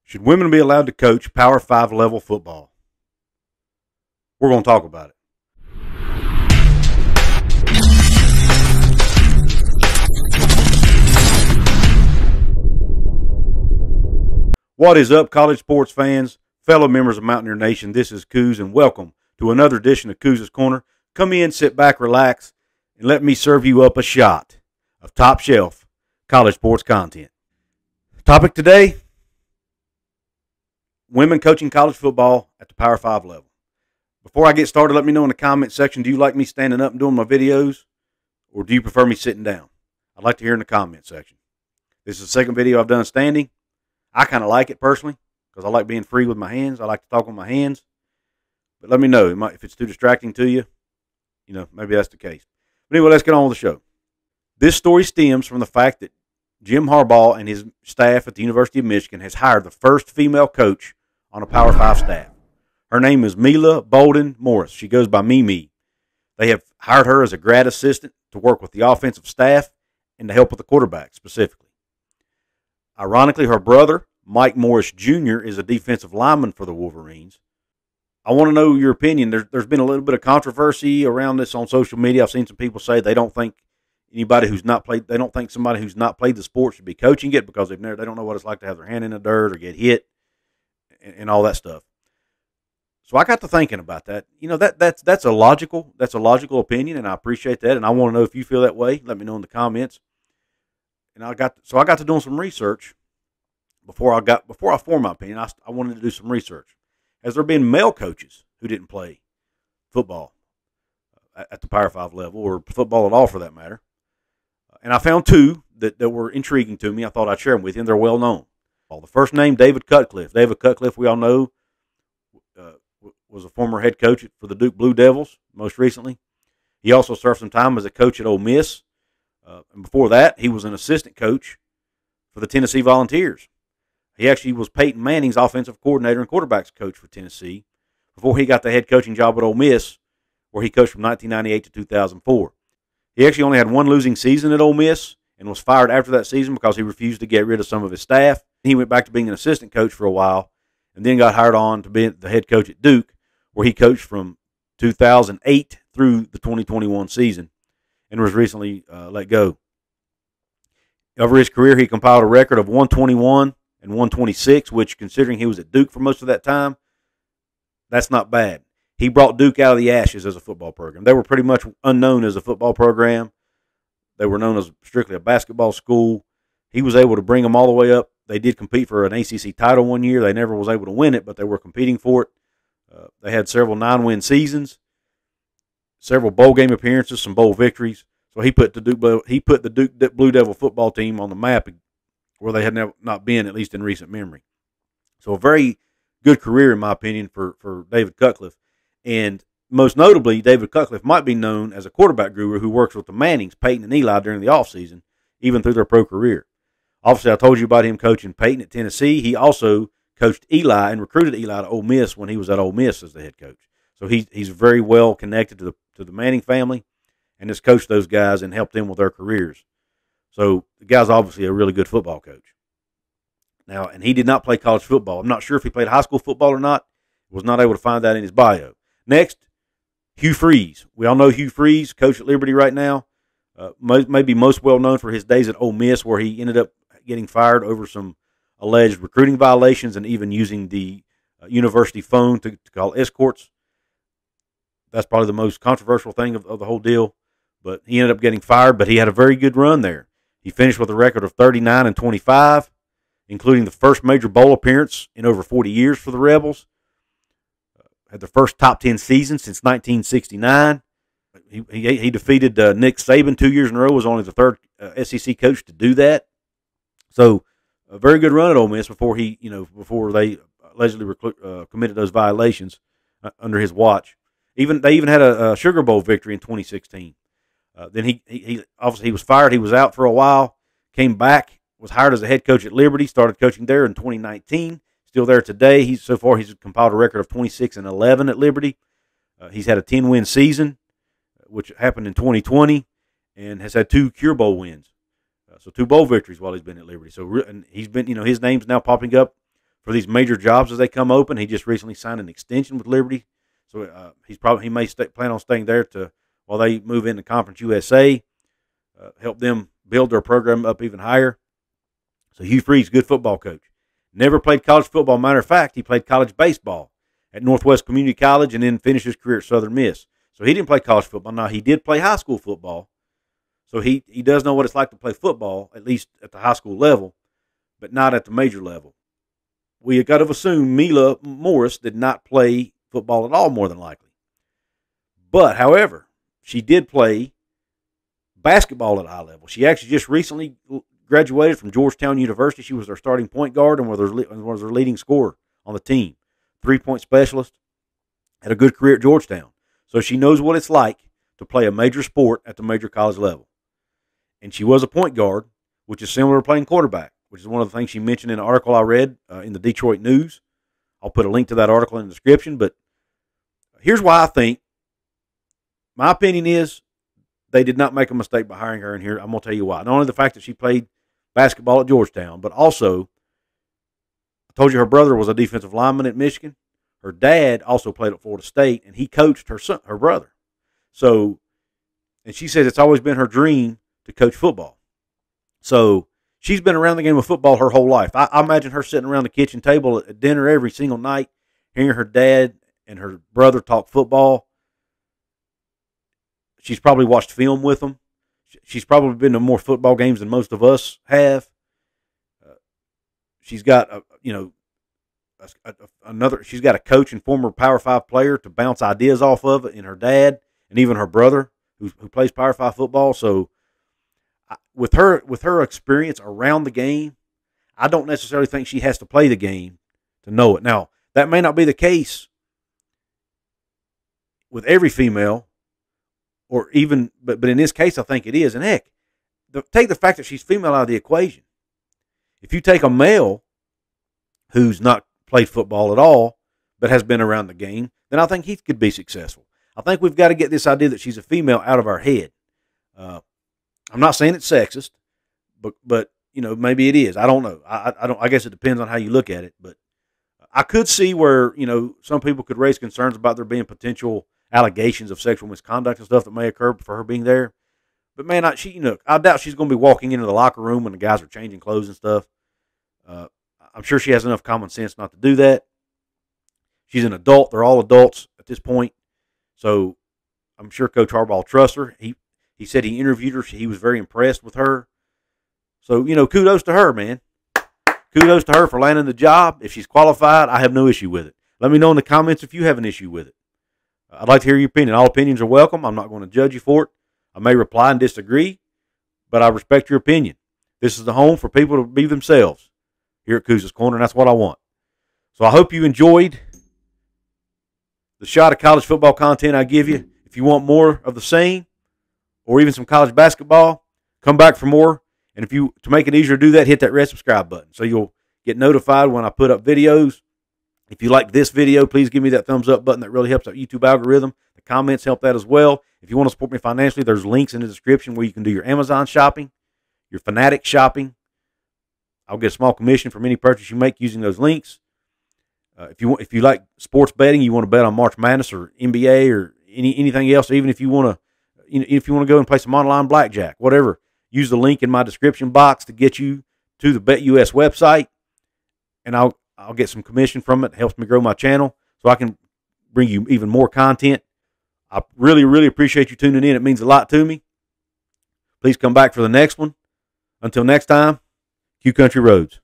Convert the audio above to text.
Should women be allowed to coach Power 5 level football? We're going to talk about it. What is up, college sports fans, fellow members of Mountaineer Nation? This is Coos, and welcome to another edition of Coos' Corner. Come in, sit back, relax, and let me serve you up a shot of top-shelf college sports content. Topic today: women coaching college football at the Power 5 level. Before I get started, let me know in the comment section, do you like me standing up and doing my videos, or do you prefer me sitting down? I'd like to hear in the comment section. This is the second video I've done standing. I kind of like it personally because I like being free with my hands. I like to talk with my hands. But let me know if it's too distracting to you. Maybe that's the case. But anyway, let's get on with the show. This story stems from the fact that Jim Harbaugh and his staff at the University of Michigan has hired the first female coach on a Power 5 staff. Her name is Milan Bolden-Morris. She goes by Mimi. They have hired her as a grad assistant to work with the offensive staff and to help with the quarterback specifically. Ironically, her brother, Mike Morris Jr., is a defensive lineman for the Wolverines. I want to know your opinion. There's been a little bit of controversy around this on social media. I've seen some people say they don't think somebody who's not played the sport should be coaching it because they don't know what it's like to have their hand in the dirt or get hit and all that stuff. So I got to thinking about that. That's a logical opinion, and I appreciate that. And I want to know if you feel that way. Let me know in the comments. And I got to doing some research before I formed my opinion. I wanted to do some research. Has there been male coaches who didn't play football at the Power 5 level, or football at all for that matter? And I found two that were intriguing to me. I thought I'd share them with you, and they're well known. The first name, David Cutcliffe. David Cutcliffe, we all know, was a former head coach for the Duke Blue Devils most recently. He also served some time as a coach at Ole Miss. And before that, he was an assistant coach for the Tennessee Volunteers. He actually was Peyton Manning's offensive coordinator and quarterbacks coach for Tennessee before he got the head coaching job at Ole Miss, where he coached from 1998 to 2004. He actually only had one losing season at Ole Miss and was fired after that season because he refused to get rid of some of his staff. He went back to being an assistant coach for a while and then got hired on to be the head coach at Duke, where he coached from 2008 through the 2021 season and was recently let go. Over his career, he compiled a record of 121 and 126, which, considering he was at Duke for most of that time, that's not bad. He brought Duke out of the ashes as a football program. They were pretty much unknown as a football program. They were known as strictly a basketball school. He was able to bring them all the way up. They did compete for an ACC title one year. They never was able to win it, but they were competing for it. They had several 9-win seasons, several bowl game appearances, some bowl victories. So he put the Duke Blue Devil football team on the map where they had not been, at least in recent memory. So a very good career, in my opinion, for David Cutcliffe. And most notably, David Cutcliffe might be known as a quarterback guru who works with the Mannings, Peyton and Eli, during the offseason, even through their pro career. Obviously, I told you about him coaching Peyton at Tennessee. He also coached Eli and recruited Eli to Ole Miss when he was at Ole Miss as the head coach. So he's very well connected to the Manning family and has coached those guys and helped them with their careers. So the guy's obviously a really good football coach. Now, and he did not play college football. I'm not sure if he played high school football or not. Was not able to find that in his bio. Next, Hugh Freeze. We all know Hugh Freeze, coach at Liberty right now. Maybe most well known for his days at Ole Miss, where he ended up getting fired over some alleged recruiting violations and even using the university phone to call escorts. That's probably the most controversial thing of the whole deal. But he ended up getting fired, but he had a very good run there. He finished with a record of 39-25, including the first major bowl appearance in over 40 years for the Rebels. Had their first top 10 season since 1969. He defeated Nick Saban 2 years in a row, was only the third SEC coach to do that. So a very good run at Ole Miss before they allegedly committed those violations under his watch. They even had a Sugar Bowl victory in 2016. Then he obviously was fired. He was out for a while, came back, was hired as a head coach at Liberty, started coaching there in 2019. Still there today. He's compiled a record of 26-11 at Liberty. He's had a 10-win season, which happened in 2020, and has had 2 Cure Bowl wins. So 2 bowl victories while he's been at Liberty. So and he's been, his name's now popping up for these major jobs as they come open. He just recently signed an extension with Liberty, so he may plan on staying there while they move into Conference USA, help them build their program up even higher. So Hugh Freeze, good football coach. Never played college football. Matter of fact, he played college baseball at Northwest Community College and then finished his career at Southern Miss. So he didn't play college football. Now, he did play high school football. So he does know what it's like to play football, at least at the high school level, but not at the major level. We got to assume Mila Morris did not play football at all, more than likely. But, however, she did play basketball at a high level. She actually just recently graduated from Georgetown University. She was their starting point guard and was their leading scorer on the team. 3-point specialist. Had a good career at Georgetown. So she knows what it's like to play a major sport at the major college level. And she was a point guard, which is similar to playing quarterback, which is one of the things she mentioned in an article I read in the Detroit News. I'll put a link to that article in the description. But here's why I think, my opinion is, they did not make a mistake by hiring her in here. I'm going to tell you why. Not only the fact that she played basketball at Georgetown, but also, I told you her brother was a defensive lineman at Michigan. Her dad also played at Florida State, and he coached her brother. So, and she says it's always been her dream to coach football. So, she's been around the game of football her whole life. I imagine her sitting around the kitchen table at dinner every single night, hearing her dad and her brother talk football. She's probably watched film with them. She's probably been to more football games than most of us have. She's got she's got a coach and former Power 5 player to bounce ideas off of, in her dad and even her brother who plays Power 5 football. So with her experience around the game, I don't necessarily think she has to play the game to know it. Now, that may not be the case with every female, or even, but in this case, I think it is. And heck, take the fact that she's female out of the equation. If you take a male who's not played football at all, but has been around the game, then I think he could be successful. I think we've got to get this idea that she's a female out of our head. I'm not saying it's sexist, but maybe it is. I don't know. I guess it depends on how you look at it. But I could see where some people could raise concerns about there being potential allegations of sexual misconduct and stuff that may occur for her being there. But man, I doubt she's going to be walking into the locker room when the guys are changing clothes and stuff. I'm sure she has enough common sense not to do that. She's an adult. They're all adults at this point. So I'm sure Coach Harbaugh trusts her. He said he interviewed her. He was very impressed with her. So, kudos to her, man. Kudos to her for landing the job. If she's qualified, I have no issue with it. Let me know in the comments if you have an issue with it. I'd like to hear your opinion. All opinions are welcome. I'm not going to judge you for it. I may reply and disagree, but I respect your opinion. This is the home for people to be themselves here at Kuz's Corner, and that's what I want. So I hope you enjoyed the shot of college football content I give you. If you want more of the same, or even some college basketball, come back for more. And to make it easier to do that, hit that red subscribe button so you'll get notified when I put up videos. If you like this video, please give me that thumbs up button. That really helps out YouTube algorithm. The comments help that as well. If you want to support me financially, there's links in the description where you can do your Amazon shopping, your Fanatic shopping. I'll get a small commission from any purchase you make using those links. If you like sports betting, you want to bet on March Madness or NBA or anything else, even if you want to go and play some online blackjack, whatever, use the link in my description box to get you to the BetUS website, and I'll get some commission from it. It helps me grow my channel so I can bring you even more content. I really, really appreciate you tuning in. It means a lot to me. Please come back for the next one. Until next time, Q Country Roads.